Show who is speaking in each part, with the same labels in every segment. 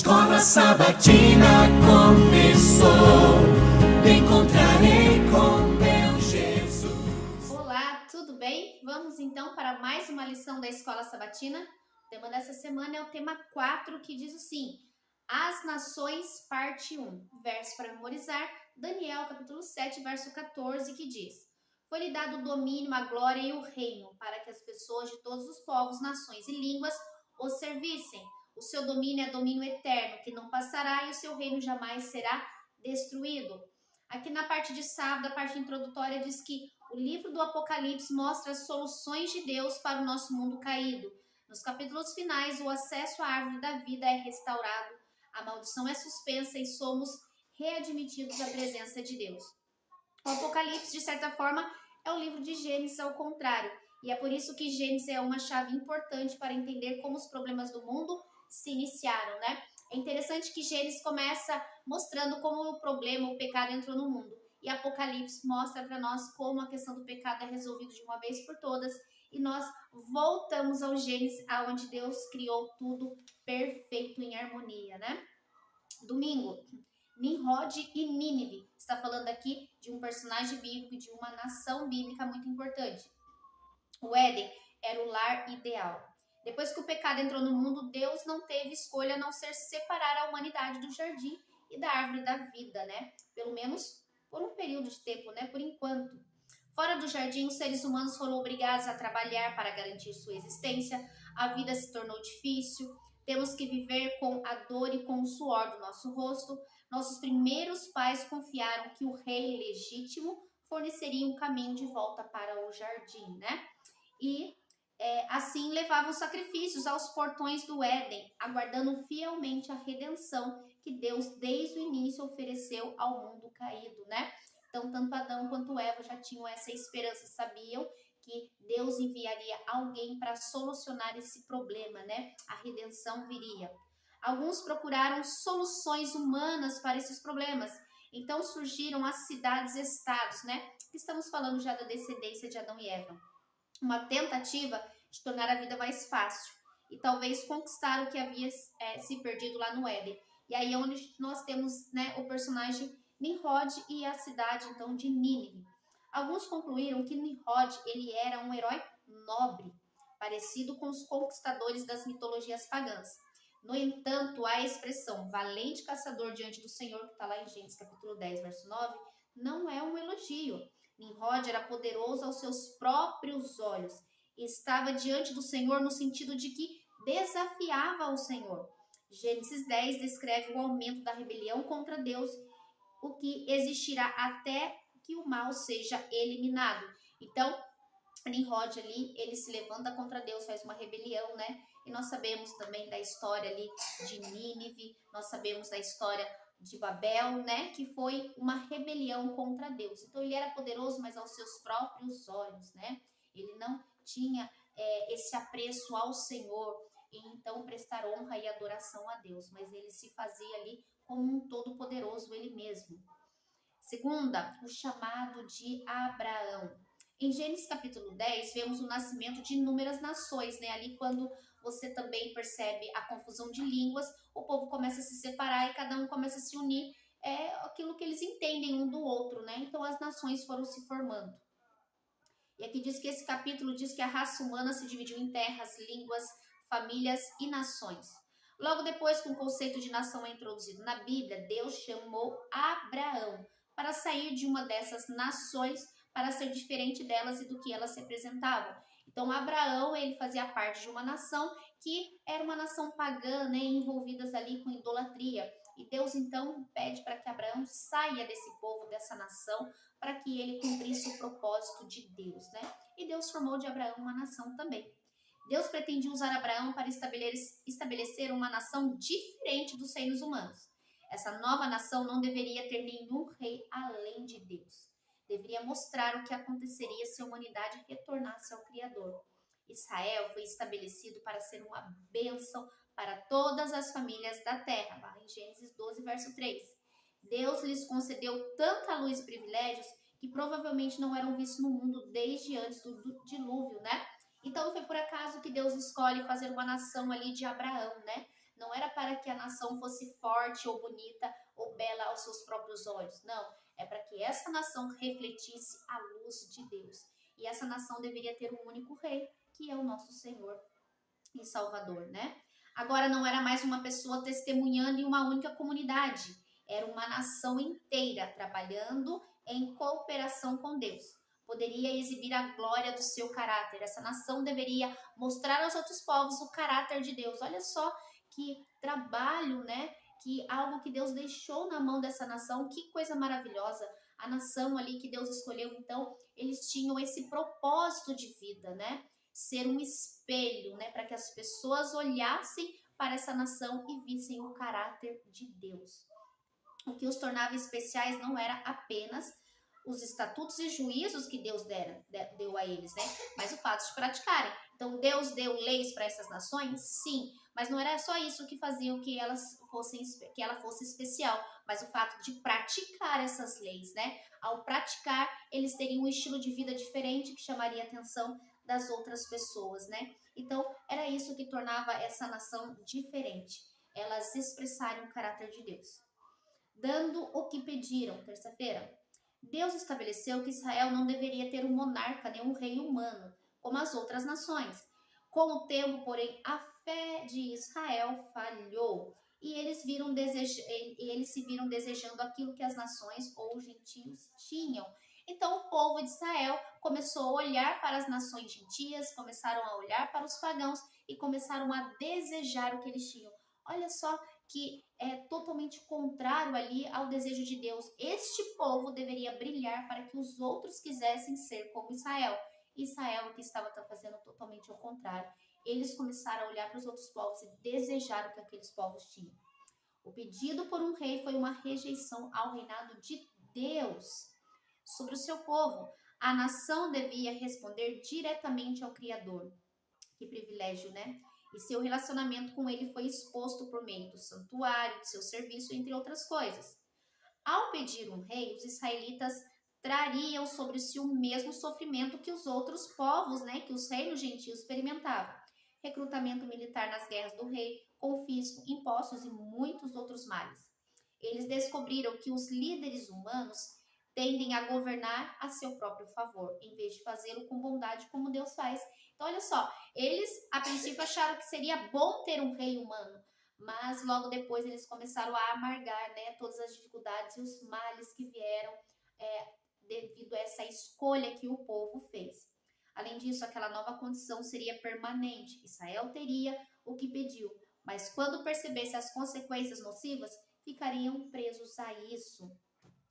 Speaker 1: Escola Sabatina começou, me encontrarei com meu Jesus.
Speaker 2: Olá, tudo bem? Vamos então para mais uma lição da Escola Sabatina. O tema dessa semana é o tema 4, que diz assim: As Nações, parte 1. Verso para memorizar, Daniel capítulo 7, verso 14, que diz: Foi-lhe dado o domínio, a glória e o reino, para que as pessoas de todos os povos, nações e línguas o servissem. O seu domínio é domínio eterno, que não passará, e o seu reino jamais será destruído. Aqui na parte de sábado, a parte introdutória diz que o livro do Apocalipse mostra as soluções de Deus para o nosso mundo caído. Nos capítulos finais, o acesso à árvore da vida é restaurado, a maldição é suspensa e somos readmitidos à presença de Deus. O Apocalipse, de certa forma, é o livro de Gênesis ao contrário, e é por isso que Gênesis é uma chave importante para entender como os problemas do mundo se iniciaram, né? É interessante que Gênesis começa mostrando como o problema, o pecado entrou no mundo. E Apocalipse mostra para nós como a questão do pecado é resolvida de uma vez por todas. E nós voltamos ao Gênesis, onde Deus criou tudo perfeito em harmonia, né? Domingo, Nimrod e Nínive. Está falando aqui de um personagem bíblico, de uma nação bíblica muito importante. O Éden era o lar ideal. Depois que o pecado entrou no mundo, Deus não teve escolha a não ser separar a humanidade do jardim e da árvore da vida, né? Pelo menos por um período de tempo, né? Por enquanto. Fora do jardim, os seres humanos foram obrigados a trabalhar para garantir sua existência. A vida se tornou difícil. Temos que viver com a dor e com o suor do nosso rosto. Nossos primeiros pais confiaram que o rei legítimo forneceria um caminho de volta para o jardim, né? E assim levavam sacrifícios aos portões do Éden, aguardando fielmente a redenção que Deus desde o início ofereceu ao mundo caído, né? Então, tanto Adão quanto Eva já tinham essa esperança, sabiam que Deus enviaria alguém para solucionar esse problema, né? A redenção viria. Alguns procuraram soluções humanas para esses problemas. Então surgiram as cidades-estados, né? Estamos falando já da descendência de Adão e Eva. Uma tentativa de tornar a vida mais fácil e talvez conquistar o que havia se perdido lá no Éden. E aí é onde nós temos, né, o personagem Nimrod e a cidade então de Nínive. Alguns concluíram que Nimrod ele era um herói nobre, parecido com os conquistadores das mitologias pagãs. No entanto, a expressão valente caçador diante do Senhor, que está lá em Gênesis capítulo 10, verso 9, não é um elogio. Nimrod era poderoso aos seus próprios olhos e estava diante do Senhor no sentido de que desafiava o Senhor. Gênesis 10 descreve o aumento da rebelião contra Deus, o que existirá até que o mal seja eliminado. Então, Nimrod ali, ele se levanta contra Deus, faz uma rebelião, né? E nós sabemos também da história ali de Nínive, nós sabemos da história de Babel, né? Que foi uma rebelião contra Deus. Então ele era poderoso, mas aos seus próprios olhos, né? Ele não tinha esse apreço ao Senhor e então prestar honra e adoração a Deus, mas ele se fazia ali como um todo-poderoso ele mesmo. Segunda, o chamado de Abraão. Em Gênesis capítulo 10, vemos o nascimento de inúmeras nações, né? Ali quando você também percebe a confusão de línguas, o povo começa a se separar e cada um começa a se unir, aquilo que eles entendem um do outro, né? Então as nações foram se formando. E aqui diz que esse capítulo diz que a raça humana se dividiu em terras, línguas, famílias e nações. Logo depois que o conceito de nação é introduzido na Bíblia, Deus chamou Abraão para sair de uma dessas nações para ser diferente delas e do que elas representavam. Então, Abraão, ele fazia parte de uma nação que era uma nação pagã, né, envolvidas ali com idolatria. E Deus, então, pede para que Abraão saia desse povo, dessa nação, para que ele cumprisse o propósito de Deus, né? E Deus formou de Abraão uma nação também. Deus pretendia usar Abraão para estabelecer uma nação diferente dos reinos humanos. Essa nova nação não deveria ter nenhum rei além de Deus. Deveria mostrar o que aconteceria se a humanidade retornasse ao Criador. Israel foi estabelecido para ser uma bênção para todas as famílias da terra, lá em Gênesis 12, verso 3. Deus lhes concedeu tanta luz e privilégios que provavelmente não eram vistos no mundo desde antes do dilúvio, né? Então não foi por acaso que Deus escolhe fazer uma nação ali de Abraão, né? Não era para que a nação fosse forte ou bonita ou bela aos seus próprios olhos. Não, é para que essa nação refletisse a luz de Deus. E essa nação deveria ter um único rei, que é o nosso Senhor e Salvador, né? Agora não era mais uma pessoa testemunhando em uma única comunidade. Era uma nação inteira trabalhando em cooperação com Deus. Poderia exibir a glória do seu caráter. Essa nação deveria mostrar aos outros povos o caráter de Deus. Olha só que trabalho, né? Que algo que Deus deixou na mão dessa nação. Que coisa maravilhosa. A nação ali que Deus escolheu, então, eles tinham esse propósito de vida, né? Ser um espelho, né? Para que as pessoas olhassem para essa nação e vissem o caráter de Deus. O que os tornava especiais não era apenas os estatutos e juízos que Deus deu a eles, né? Mas o fato de praticarem. Então, Deus deu leis para essas nações? Sim, mas não era só isso que fazia que ela fosse especial, mas o fato de praticar essas leis, né? Ao praticar, eles teriam um estilo de vida diferente que chamaria a atenção das outras pessoas, né? Então, era isso que tornava essa nação diferente. Elas expressarem o caráter de Deus. Dando o que pediram, terça-feira. Deus estabeleceu que Israel não deveria ter um monarca nem um rei humano, como as outras nações. Com o tempo, porém, a fé de Israel falhou e eles se viram desejando aquilo que as nações ou gentios tinham. Então, o povo de Israel começou a olhar para as nações gentias, começaram a olhar para os pagãos e começaram a desejar o que eles tinham. Olha só que é totalmente contrário ali ao desejo de Deus. Este povo deveria brilhar para que os outros quisessem ser como Israel. Israel que estava fazendo totalmente ao contrário. Eles começaram a olhar para os outros povos e desejar o que aqueles povos tinham. O pedido por um rei foi uma rejeição ao reinado de Deus sobre o seu povo. A nação devia responder diretamente ao Criador. Que privilégio, né? E seu relacionamento com ele foi exposto por meio do santuário, de seu serviço, entre outras coisas. Ao pedir um rei, os israelitas trariam sobre si o mesmo sofrimento que os outros povos, né, que os reinos gentios experimentavam. Recrutamento militar nas guerras do rei, confisco, impostos e muitos outros males. Eles descobriram que os líderes humanos tendem a governar a seu próprio favor, em vez de fazê-lo com bondade como Deus faz. Então, olha só, eles a princípio acharam que seria bom ter um rei humano, mas logo depois eles começaram a amargar, né, todas as dificuldades e os males que vieram devido a essa escolha que o povo fez. Além disso, aquela nova condição seria permanente. Israel teria o que pediu, mas quando percebesse as consequências nocivas, ficariam presos a isso.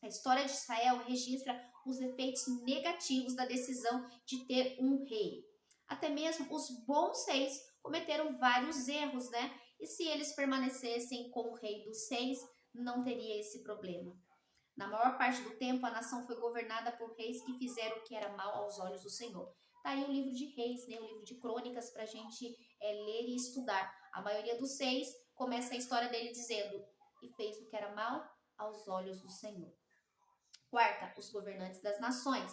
Speaker 2: A história de Israel registra os efeitos negativos da decisão de ter um rei. Até mesmo os bons reis cometeram vários erros, né? E se eles permanecessem com o rei dos reis, não teria esse problema. Na maior parte do tempo, a nação foi governada por reis que fizeram o que era mal aos olhos do Senhor. Tá aí o livro de Reis, né? O livro de Crônicas para a gente ler e estudar. A maioria dos reis começa a história dele dizendo: e fez o que era mal aos olhos do Senhor. Quarta, os governantes das nações.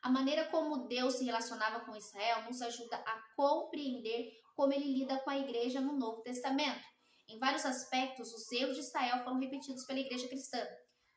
Speaker 2: A maneira como Deus se relacionava com Israel nos ajuda a compreender como ele lida com a igreja no Novo Testamento. Em vários aspectos, os erros de Israel foram repetidos pela igreja cristã.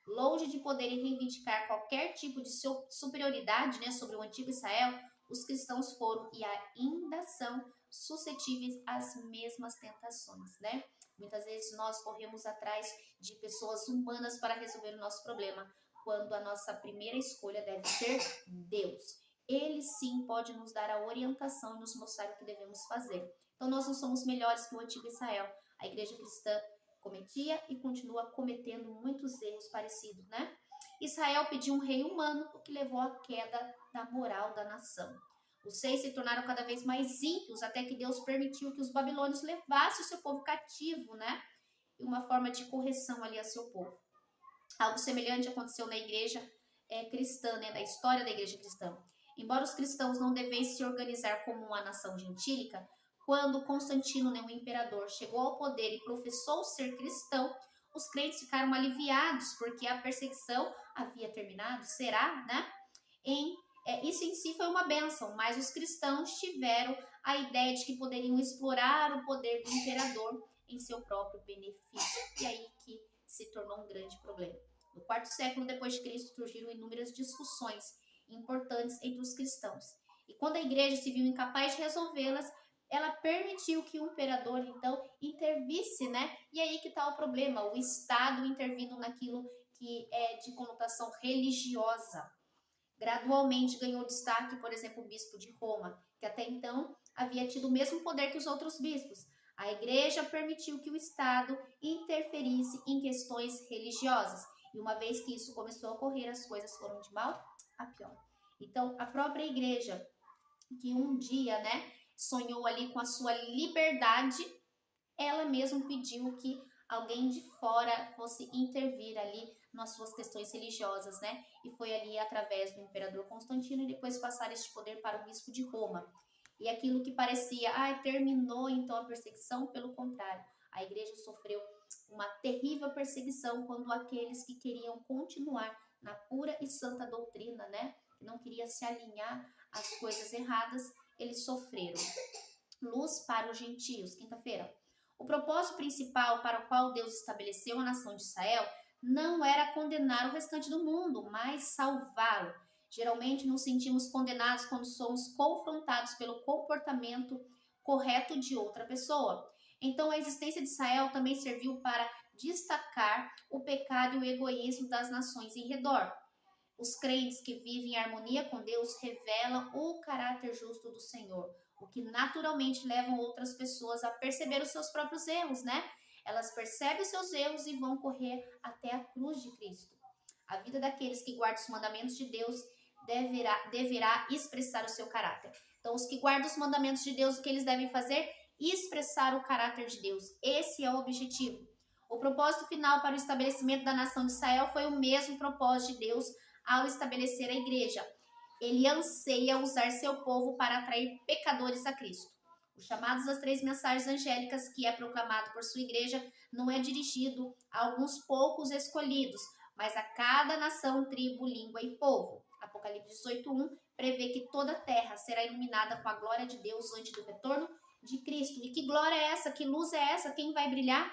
Speaker 2: Longe de poderem reivindicar qualquer tipo de superioridade, né, sobre o antigo Israel, os cristãos foram e ainda são suscetíveis às mesmas tentações, né? Muitas vezes nós corremos atrás de pessoas humanas para resolver o nosso problema, quando a nossa primeira escolha deve ser Deus. Ele sim pode nos dar a orientação e nos mostrar o que devemos fazer. Então nós não somos melhores que o antigo Israel. A igreja cristã cometia e continua cometendo muitos erros parecidos, né? Israel pediu um rei humano, o que levou à queda da moral da nação. Os reis se tornaram cada vez mais ímpios, até que Deus permitiu que os babilônios levassem o seu povo cativo, né? E uma forma de correção ali a seu povo. Algo semelhante aconteceu na igreja cristã, né, da história da igreja cristã. Embora os cristãos não devessem se organizar como uma nação gentílica, quando Constantino, né, o imperador, chegou ao poder e professou ser cristão, os crentes ficaram aliviados porque a perseguição havia terminado. Será, né? Isso em si foi uma bênção, mas os cristãos tiveram a ideia de que poderiam explorar o poder do imperador em seu próprio benefício. E aí que se tornou um grande problema. No quarto século depois de Cristo surgiram inúmeras discussões importantes entre os cristãos. E quando a igreja se viu incapaz de resolvê-las, ela permitiu que o imperador, então, intervisse, né? E aí que está o problema, o Estado intervindo naquilo que é de conotação religiosa. Gradualmente ganhou destaque, por exemplo, o bispo de Roma, que até então havia tido o mesmo poder que os outros bispos. A igreja permitiu que o Estado interferisse em questões religiosas. E uma vez que isso começou a ocorrer, as coisas foram de mal a pior. Então, a própria igreja, que um dia, né, sonhou ali com a sua liberdade, ela mesma pediu que alguém de fora fosse intervir ali nas suas questões religiosas, né? E foi ali através do imperador Constantino e depois passar este poder para o bispo de Roma. E aquilo que parecia, terminou então a perseguição, pelo contrário, a igreja sofreu uma terrível perseguição quando aqueles que queriam continuar na pura e santa doutrina, né? Que não queria se alinhar às coisas erradas, eles sofreram. Luz para os gentios, quinta-feira. O propósito principal para o qual Deus estabeleceu a nação de Israel não era condenar o restante do mundo, mas salvá-lo. Geralmente nos sentimos condenados quando somos confrontados pelo comportamento correto de outra pessoa. Então a existência de Israel também serviu para destacar o pecado e o egoísmo das nações em redor. Os crentes que vivem em harmonia com Deus revelam o caráter justo do Senhor, o que naturalmente leva outras pessoas a perceber os seus próprios erros, né? Elas percebem os seus erros e vão correr até a cruz de Cristo. A vida daqueles que guardam os mandamentos de Deus deverá expressar o seu caráter. Então, os que guardam os mandamentos de Deus, o que eles devem fazer? Expressar o caráter de Deus. Esse é o objetivo. O propósito final para o estabelecimento da nação de Israel foi o mesmo propósito de Deus ao estabelecer a igreja. Ele anseia usar seu povo para atrair pecadores a Cristo. Os chamados das 3 mensagens angélicas, que é proclamado por sua igreja, não é dirigido a alguns poucos escolhidos, mas a cada nação, tribo, língua e povo. Apocalipse 18:1 prevê que toda a terra será iluminada com a glória de Deus antes do retorno de Cristo. E que glória é essa? Que luz é essa? Quem vai brilhar?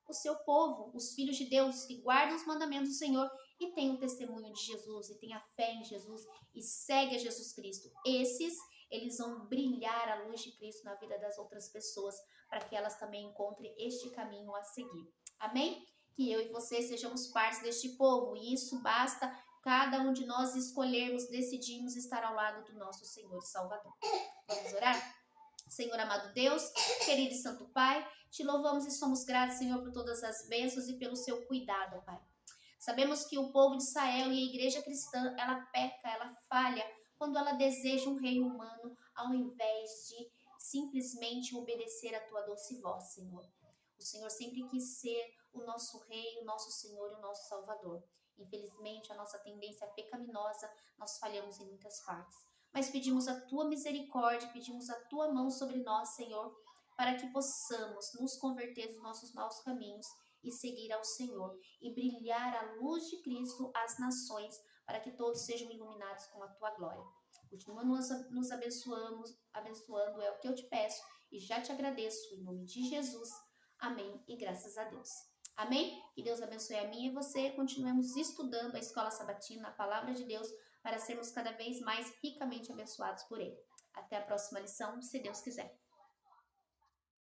Speaker 2: O seu povo, os filhos de Deus, que guardam os mandamentos do Senhor e têm o testemunho de Jesus, e têm a fé em Jesus, e seguem a Jesus Cristo. Eles vão brilhar a luz de Cristo na vida das outras pessoas, para que elas também encontrem este caminho a seguir. Amém? Que eu e você sejamos partes deste povo, e isso basta cada um de nós escolhermos, decidirmos estar ao lado do nosso Senhor e Salvador. Vamos orar? Senhor amado Deus, querido e santo Pai, te louvamos e somos gratos, Senhor, por todas as bênçãos e pelo seu cuidado, Pai. Sabemos que o povo de Israel e a igreja cristã, ela peca, ela falha, quando ela deseja um rei humano, ao invés de simplesmente obedecer a tua doce voz, Senhor. O Senhor sempre quis ser o nosso rei, o nosso Senhor e o nosso Salvador. Infelizmente, a nossa tendência pecaminosa, nós falhamos em muitas partes. Mas pedimos a tua misericórdia, pedimos a tua mão sobre nós, Senhor, para que possamos nos converter dos nossos maus caminhos e seguir ao Senhor e brilhar a luz de Cristo às nações, para que todos sejam iluminados com a tua glória. Continua nos abençoando, é o que eu te peço e já te agradeço em nome de Jesus. Amém e graças a Deus. Amém? Que Deus abençoe a mim e você. Continuemos estudando a Escola Sabatina, a Palavra de Deus, para sermos cada vez mais ricamente abençoados por Ele. Até a próxima lição, se Deus quiser.